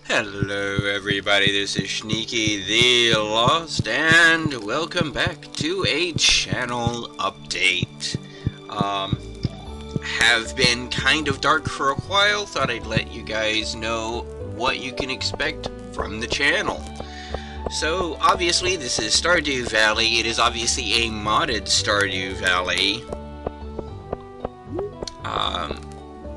Hello everybody, this is Sneaky the Lost, and welcome back to a channel update. Have been kind of dark for a while, thought I'd let you guys know what you can expect from the channel. So, obviously this is Stardew Valley. It is obviously a modded Stardew Valley.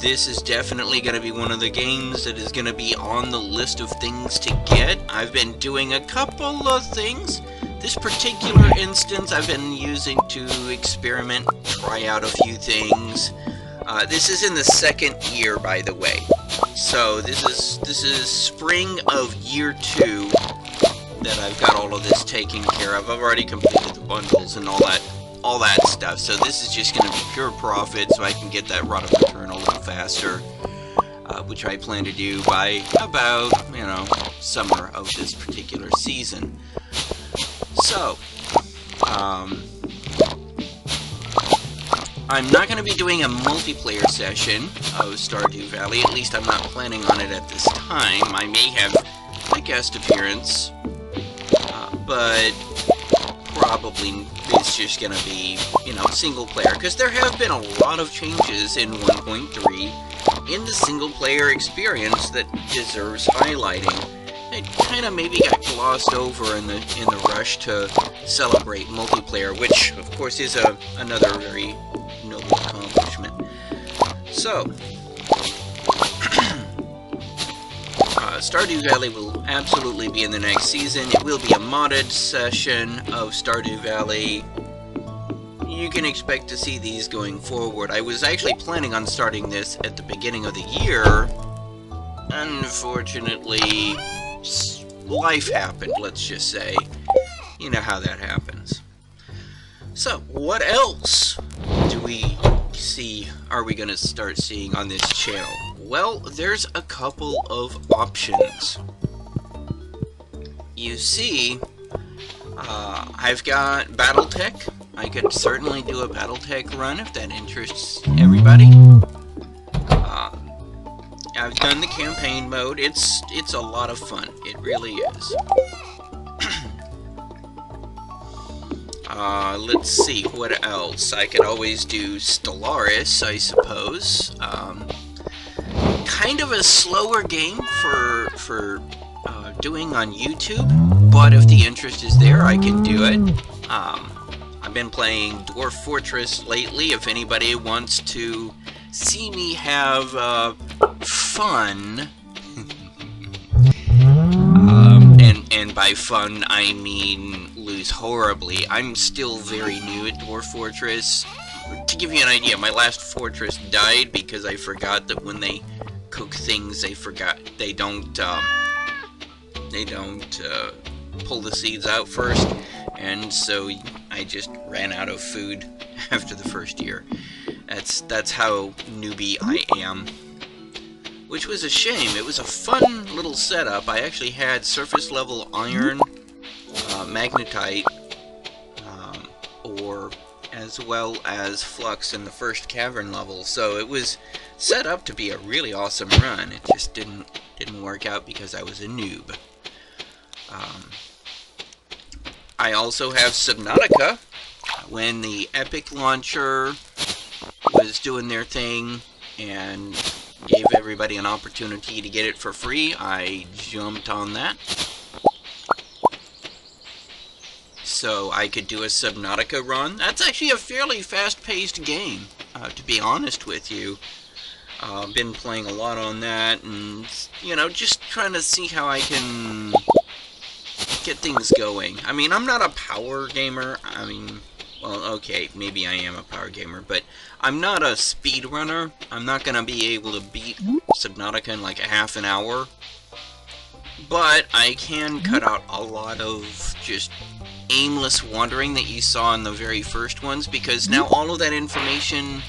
This is definitely going to be one of the games that is going to be on the list of things to get. I've been doing a couple of things. This particular instance I've been using to experiment, try out a few things. This is in the second year, by the way. So this is spring of year 2 that I've got all of this taken care of. I've already completed the bundles and all that stuff, so this is just going to be pure profit so I can get that rate of return a little faster, which I plan to do by about, summer of this particular season. So, I'm not going to be doing a multiplayer session of Stardew Valley, at least I'm not planning on it at this time. I may have a guest appearance, but probably it's just gonna be, single player, because there have been a lot of changes in 1.3 in the single player experience that deserves highlighting. It kind of maybe got glossed over in the rush to celebrate multiplayer, which of course is another very noble accomplishment. So, Stardew Valley will absolutely be in the next season. It will be a modded session of Stardew Valley. You can expect to see these going forward. I was actually planning on starting this at the beginning of the year. Unfortunately, life happened, let's just say. You know how that happens. So, what else do we see, are we going to start seeing on this channel? Well, there's a couple of options. You see, I've got Battletech. I could certainly do a Battletech run if that interests everybody. I've done the campaign mode. It's a lot of fun. It really is. Let's see, what else? I could always do Stellaris, I suppose. Kind of a slower game for doing on YouTube, but if the interest is there, I can do it. I've been playing Dwarf Fortress lately. If anybody wants to see me have fun, and by fun I mean lose horribly. I'm still very new at Dwarf Fortress. To give you an idea, my last fortress died because I forgot that when they cook things, they don't pull the seeds out first, and so I just ran out of food after the first year. That's how newbie I am, which was a shame. It was a fun little setup. I actually had surface level iron, magnetite, ore, as well as flux in the first cavern level, so it was set up to be a really awesome run. It just didn't work out because I was a noob. I also have Subnautica. When the Epic launcher was doing their thing and gave everybody an opportunity to get it for free, I jumped on that. So I could do a Subnautica run. That's actually a fairly fast-paced game, to be honest with you. Been playing a lot on that, and, just trying to see how I can get things going. I mean, I'm not a power gamer. I mean, well, okay, maybe I am a power gamer, but I'm not a speed runner. I'm not going to be able to beat Subnautica in like a half an hour. But I can cut out a lot of just aimless wandering that you saw in the very first ones, because now all of that information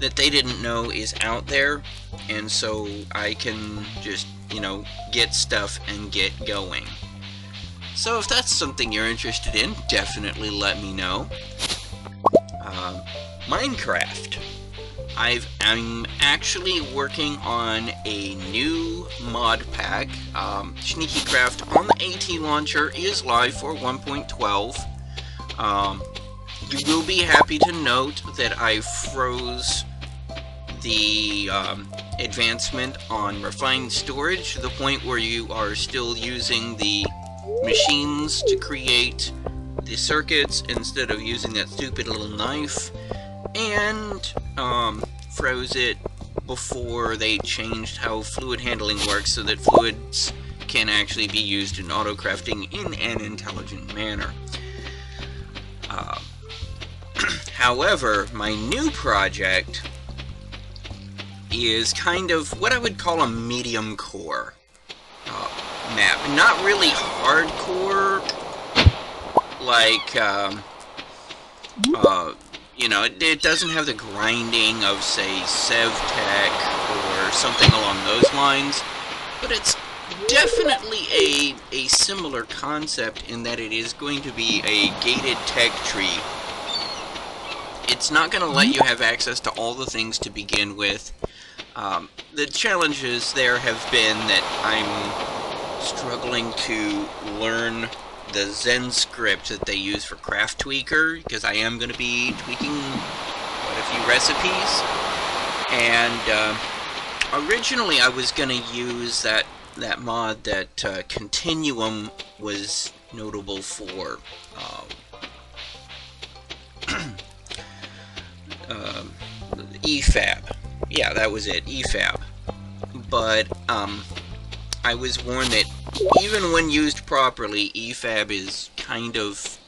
that they didn't know is out there, and so I can just, get stuff and get going. So if that's something you're interested in, definitely let me know. Minecraft. I'm actually working on a new mod pack. Sneaky Craft on the AT launcher is live for 1.12. You will be happy to note that I froze the advancement on refined storage to the point where you are still using the machines to create the circuits instead of using that stupid little knife, and froze it before they changed how fluid handling works so that fluids can actually be used in auto-crafting in an intelligent manner. However, my new project is kind of what I would call a medium core map. Not really hardcore, like, you know, it doesn't have the grinding of, say, SevTech or something along those lines, but it's definitely a similar concept in that it is going to be a gated tech tree. It's not going to let you have access to all the things to begin with. The challenges there have been that I'm struggling to learn the Zen script that they use for Craft Tweaker, because I am going to be tweaking quite a few recipes. And originally I was going to use that mod that Continuum was notable for. EFAB. Yeah, that was it, EFAB. But I was warned that even when used properly, EFAB is kind of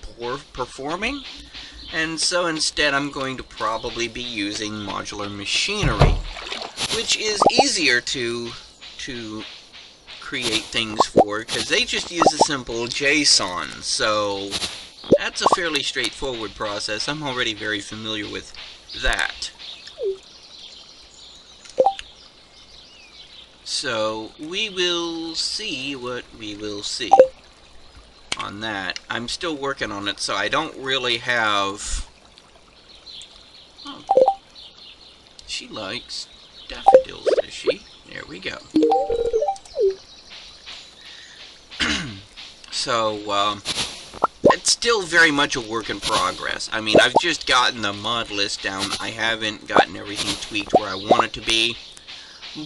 poor performing, and so instead I'm going to probably be using modular machinery, which is easier to create things for, because they just use a simple JSON, so that's a fairly straightforward process. I'm already very familiar with that. So we will see what we will see on that. I'm still working on it, so I don't really have... Oh. She likes daffodils, does she? There we go. So, it's still very much a work in progress. I mean, I've just gotten the mod list down. I haven't gotten everything tweaked where I want it to be.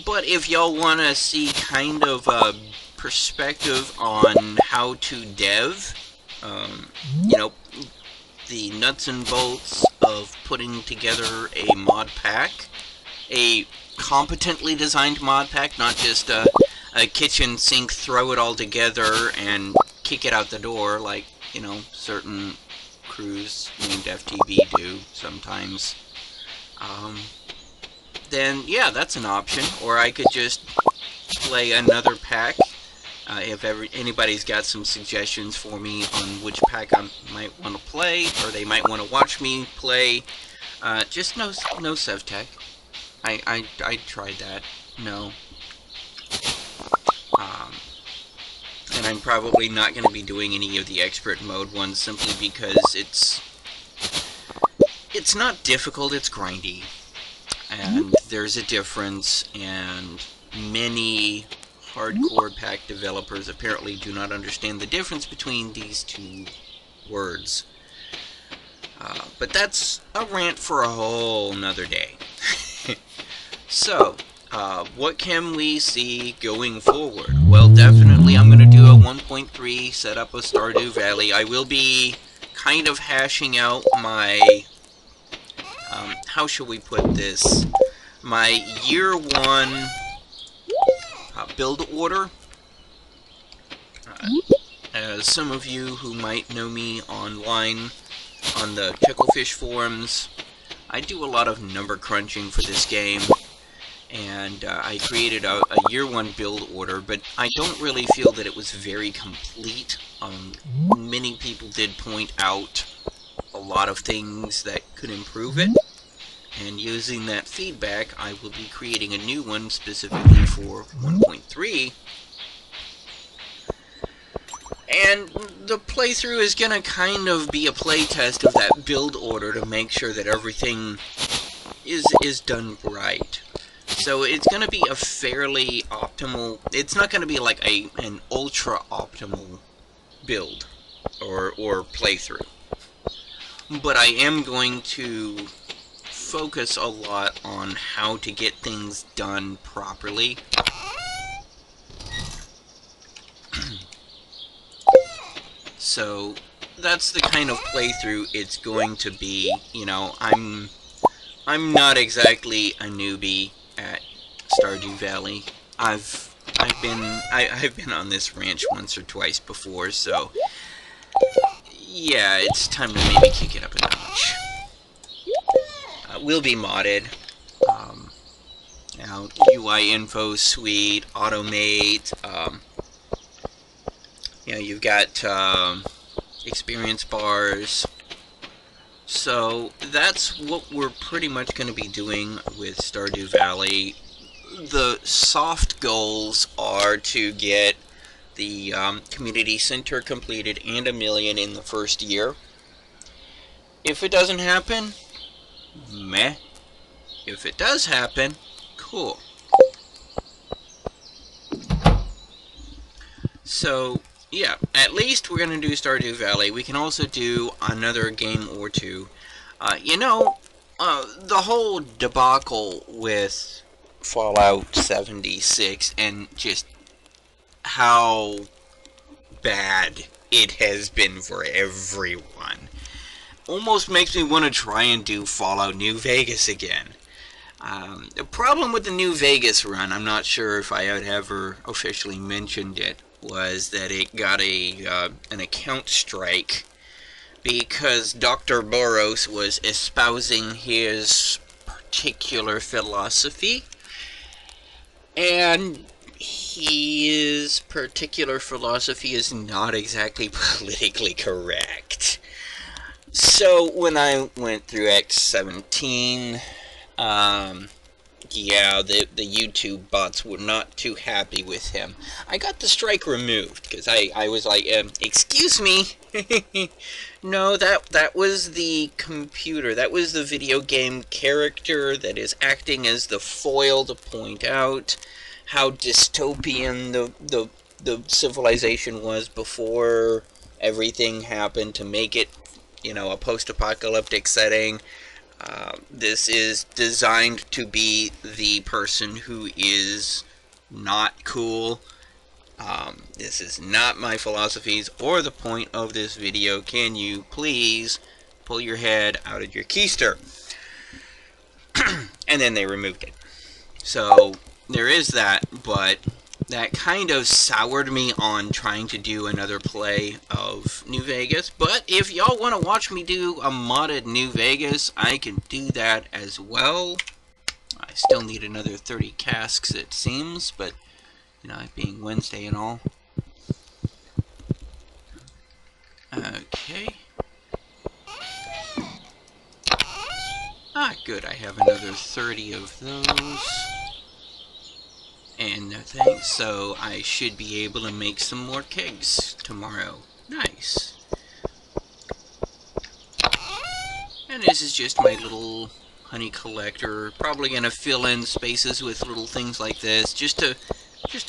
But if y'all want to see kind of a perspective on how to dev, you know, the nuts and bolts of putting together a mod pack, a competently designed mod pack, not just a kitchen sink, throw it all together and kick it out the door like, you know, certain crews named FTB do sometimes, then yeah, that's an option. Or I could just play another pack. If anybody's got some suggestions for me on which pack I might want to play, or they might want to watch me play, just no SevTech. I tried that. No. And I'm probably not going to be doing any of the expert mode ones simply because it's not difficult, it's grindy. And there's a difference, and many hardcore pack developers apparently do not understand the difference between these two words. But that's a rant for a whole nother day. So, what can we see going forward? Well, definitely I'm going to do a 1.3 setup of Stardew Valley. I will be kind of hashing out my, how shall we put this, my year one build order. As some of you who might know me online on the Chucklefish forums, I do a lot of number crunching for this game. And I created a year one build order, but I don't really feel that it was very complete. Many people did point out a lot of things that could improve it, and using that feedback, I will be creating a new one specifically for 1.3. And the playthrough is going to kind of be a playtest of that build order to make sure that everything is done right. So it's going to be a fairly optimal. It's not going to be like an ultra optimal build or playthrough. But I am going to focus a lot on how to get things done properly. So that's the kind of playthrough it's going to be. You know, I'm not exactly a newbie at Stardew Valley. I've been on this ranch once or twice before, so yeah, it's time to maybe kick it up a notch. Will be modded. Now, UI info suite, automate. You know, you've got experience bars. So that's what we're pretty much going to be doing with Stardew Valley. The soft goals are to get the community center completed and 1 million in the first year. If it doesn't happen, meh. If it does happen, cool. So, yeah, at least we're going to do Stardew Valley. We can also do another game or two. You know, the whole debacle with Fallout 76 and just how bad it has been for everyone almost makes me want to try and do Fallout New Vegas again. The problem with the New Vegas run, I'm not sure if I had ever officially mentioned it, was that it got an account strike because Dr. Boros was espousing his particular philosophy, and his particular philosophy is not exactly politically correct. So when I went through X17, yeah, the YouTube bots were not too happy with him. I got the strike removed because I was like, excuse me, no, that was the computer, that was the video game character that is acting as the foil to point out how dystopian the civilization was before everything happened to make it, you know, a post-apocalyptic setting. This is designed to be the person who is not cool. This is not my philosophies or the point of this video. Can you please pull your head out of your keister? And then they removed it. So there is that, but that kind of soured me on trying to do another play of New Vegas. But if y'all want to watch me do a modded New Vegas, I can do that as well. I still need another 30 casks, it seems, but, you know, it being Wednesday and all. Okay. Ah, good, I have another 30 of those. And thanks, so I should be able to make some more kegs tomorrow. Nice. And this is just my little honey collector. Probably gonna fill in spaces with little things like this, just to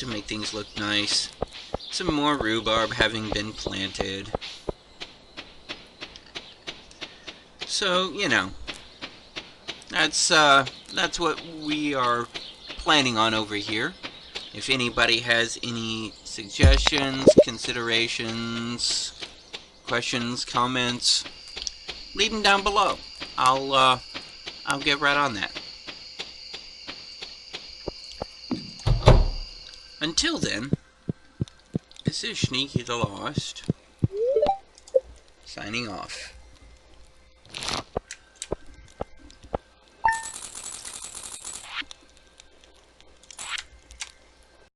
make things look nice. Some more rhubarb having been planted. So, you know, that's what we are planning on over here. If anybody has any suggestions, considerations, questions, comments, leave them down below. I'll get right on that. Until then, this is Sneaky the Lost, signing off.